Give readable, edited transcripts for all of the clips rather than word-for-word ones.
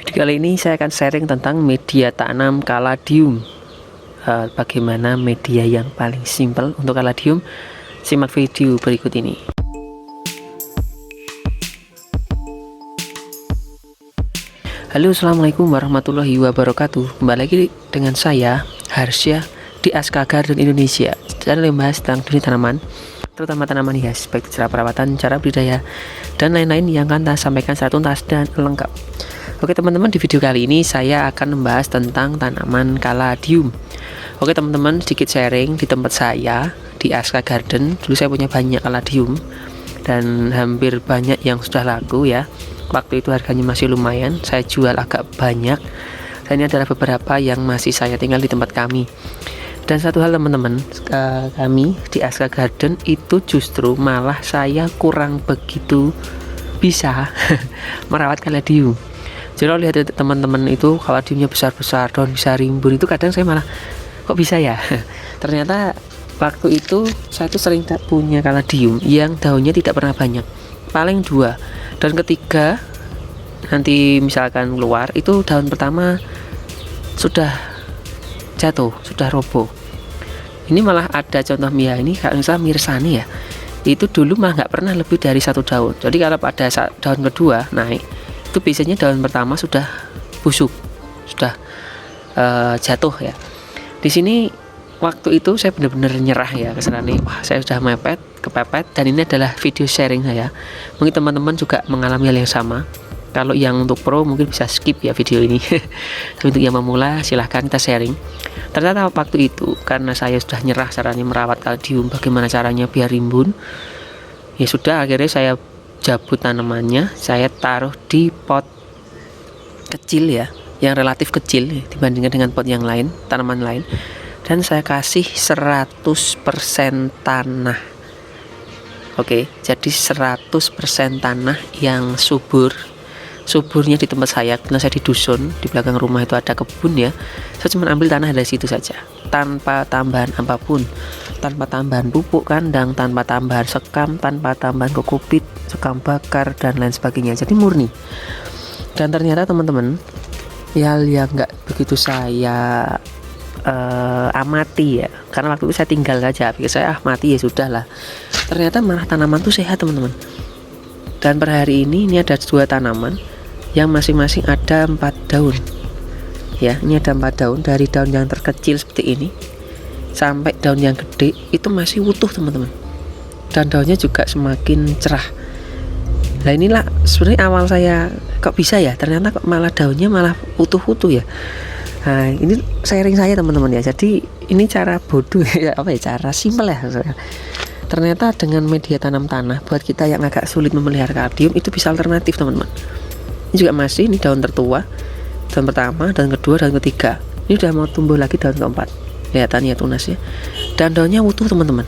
Kali ini saya akan sharing tentang media tanam kaladium. Bagaimana media yang paling simpel untuk kaladium? Simak video berikut ini. Halo, assalamualaikum warahmatullahi wabarakatuh. Kembali lagi dengan saya Harsya di Aska Garden Indonesia. Channel yang membahas tentang dunia tanaman, terutama tanaman hias, baik cara perawatan, cara budidaya, dan lain-lain yang akan saya sampaikan secara tuntas dan lengkap. Oke teman-teman, di video kali ini saya akan membahas tentang tanaman kaladium. Oke teman-teman, sedikit sharing di tempat saya di Aska Garden. Dulu saya punya banyak kaladium dan hampir banyak yang sudah laku ya. Waktu itu harganya masih lumayan, saya jual agak banyak. Dan ini adalah beberapa yang masih saya tinggal di tempat kami. Dan satu hal teman-teman, kami di Aska Garden itu justru malah saya kurang begitu bisa merawat kaladium. Jadi kalau lihat teman-teman itu kaladiumnya besar-besar, daun bisa rimbun, itu kadang saya malah kok bisa ya. Ternyata waktu itu saya tuh sering tak punya kaladium yang daunnya tidak pernah banyak, paling 2, dan ketiga nanti misalkan keluar itu daun pertama sudah jatuh, sudah roboh. Ini malah ada contoh Mia ini, kalau misalnya Mirsani ya, itu dulu malah nggak pernah lebih dari 1 daun. Jadi kalau pada daun kedua naik, itu biasanya daun pertama sudah busuk, sudah jatuh ya. Di sini waktu itu saya benar-benar nyerah ya kesannya, wah saya sudah kepepet, dan ini adalah video sharing saya. Mungkin teman-teman juga mengalami hal yang sama. Kalau yang untuk pro mungkin bisa skip ya video ini. Tapi untuk yang memula silahkan kita sharing. Ternyata waktu itu karena saya sudah nyerah caranya merawat kaladium, bagaimana caranya biar rimbun, ya sudah akhirnya saya cabut tanamannya, saya taruh di pot kecil ya, yang relatif kecil dibandingkan dengan pot yang lain, tanaman lain, dan saya kasih 100% tanah. Oke, jadi 100% tanah yang suburnya di tempat saya, karena saya di dusun, di belakang rumah itu ada kebun ya. Saya cuma ambil tanah dari situ saja, tanpa tambahan apapun, tanpa tambahan pupuk kandang, tanpa tambahan sekam, tanpa tambahan kokopit, sekam bakar, dan lain sebagainya. Jadi murni. Dan ternyata teman-teman, hal yang nggak begitu saya amati ya, karena waktu itu saya tinggal saja, pikir saya mati ya sudah lah. Ternyata malah tanaman tuh sehat teman-teman. Dan per hari ini ada 2 tanaman yang masing-masing ada 4 daun ya. Ini ada 4 daun, dari daun yang terkecil seperti ini sampai daun yang gede itu masih utuh teman-teman, dan daunnya juga semakin cerah. Nah inilah sebenarnya awal saya kok bisa ya, ternyata kok malah daunnya malah utuh-utuh ya. Nah ini sharing saya teman-teman ya, jadi ini cara bodoh ya, cara simpel ya. Ternyata dengan media tanam tanah buat kita yang agak sulit memelihara kaladium itu bisa alternatif teman-teman. Ini juga masih, ini daun tertua, daun pertama, daun kedua, daun ketiga. Ini udah mau tumbuh lagi daun keempat. Lihatannya tunas ya. Dan daunnya utuh teman-teman.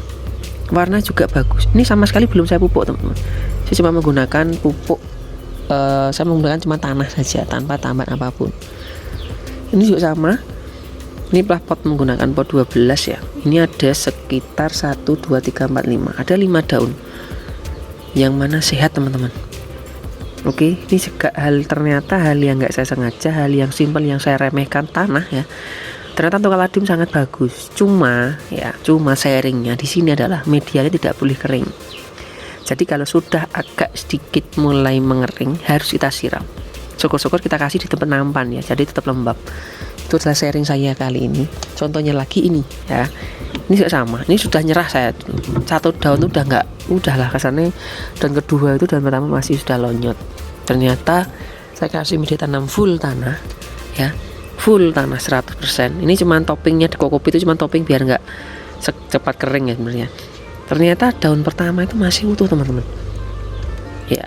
Warna juga bagus. Ini sama sekali belum saya pupuk teman-teman. Saya cuma menggunakan pupuk, saya menggunakan cuma tanah saja tanpa tambahan apapun. Ini juga sama. Ini pot menggunakan pot 12 ya. Ini ada sekitar 1, 2, 3, 4, 5. Ada 5 daun. Yang mana sehat teman-teman. Oke, ini juga ternyata hal yang nggak saya sengaja, hal yang simpel yang saya remehkan tanah ya. Ternyata untuk kaladium sangat bagus. Cuma sharingnya di sini adalah medianya tidak boleh kering. Jadi kalau sudah agak sedikit mulai mengering harus kita siram. Syukur-syukur kita kasih di tempat nampan ya, jadi tetap lembab. Itu adalah sharing saya kali ini. Contohnya lagi ini ya. Ini juga sama. Ini sudah nyerah saya. 1 daun itu udahlah kesannya. Dan kedua itu daun pertama masih sudah lonyot. Ternyata saya kasih media tanam full tanah ya. Full tanah 100%. Ini cuma toppingnya, kokopit itu cuma topping biar nggak cepat kering ya sebenarnya. Ternyata daun pertama itu masih utuh teman-teman. Ya.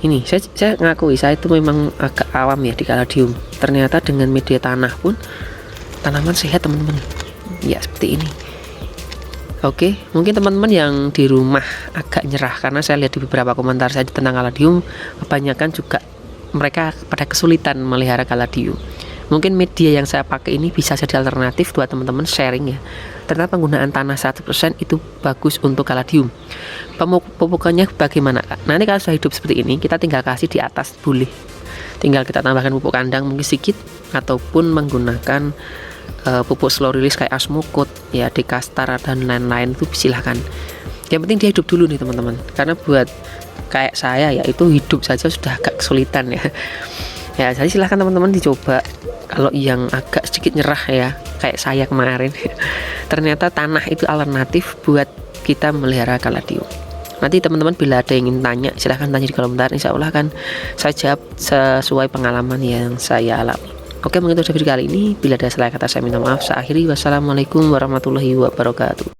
Ini saya ngakui saya itu memang agak awam ya di kaladium. Ternyata dengan media tanah pun tanaman sehat teman-teman. Ya seperti ini. Oke, mungkin teman-teman yang di rumah agak nyerah, karena saya lihat di beberapa komentar saya tentang kaladium, kebanyakan juga mereka pada kesulitan melihara kaladium. Mungkin media yang saya pakai ini bisa jadi alternatif buat teman-teman sharing ya. Ternyata penggunaan tanah 100% itu bagus untuk kaladium. Pemupukannya bagaimana? Nanti kalau sudah hidup seperti ini, kita tinggal kasih di atas boleh. tinggal kita tambahkan pupuk kandang mungkin sedikit, ataupun menggunakan pupuk slow release kayak Asmokot ya, Dekastar dan lain-lain, itu silahkan. Yang penting dia hidup dulu nih teman-teman, karena buat kayak saya ya itu hidup saja sudah agak kesulitan ya. Ya jadi silahkan teman-teman dicoba. Kalau yang agak sedikit nyerah ya kayak saya kemarin ternyata tanah itu alternatif buat kita melihara kaladium. Nanti teman-teman bila ada yang ingin tanya silahkan tanya di kolom komentar, insya Allah akan saya jawab sesuai pengalaman yang saya alami. Oke, mungkin itu video kali ini. Bila ada salah kata saya minta maaf. Saya akhiri. Wassalamualaikum warahmatullahi wabarakatuh.